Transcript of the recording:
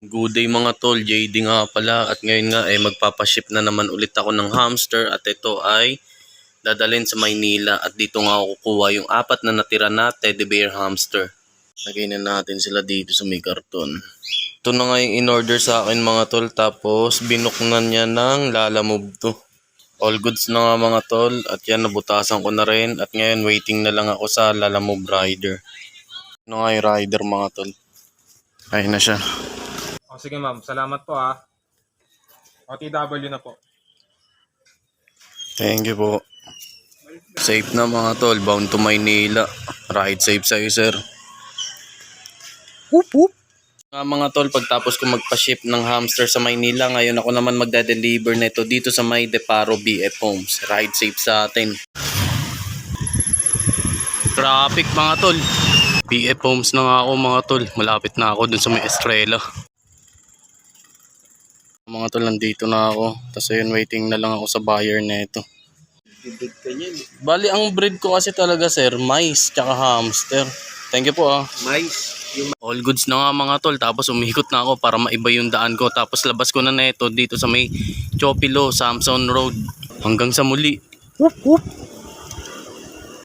Good day mga tol, JD nga pala at ngayon nga magpapaship na naman ulit ako ng hamster at ito ay dadalhin sa Maynila at dito nga ako kukuha yung 4 na natira na teddy bear hamster. Lagay na natin sila dito sa may karton. Ito na nga yung in-order sa akin mga tol, tapos binuknan niya ng Lalamove to. All goods na nga mga tol at yan, nabutasan ko na rin at ngayon waiting na lang ako sa Lalamove rider. Ano nga yung rider mga tol? Ayun na siya. O sige ma'am, salamat po ha. OTW na po. Thank you po. Safe na mga tol, bound to Maynila. Ride safe sa'yo sir. Whoop whoop. Mga tol, pagtapos ko magpa-ship ng hamster sa Maynila, ngayon ako naman magde-deliver nito dito sa may Deparo BF Homes. Ride safe sa atin. Traffic mga tol. BF Homes na nga ako mga tol. Malapit na ako dun sa may Estrella. Mga tol, nandito na ako. Tapos ayun, waiting na lang ako sa buyer na ito. Bali, ang breed ko kasi talaga sir, mice tsaka hamster. Thank you po ah. Mais. All goods na nga mga tol. Tapos umikot na ako para maiba yung daan ko. Tapos labas ko na ito dito sa may Chopilo, Samson Road. Hanggang sa muli. Whoop whoop.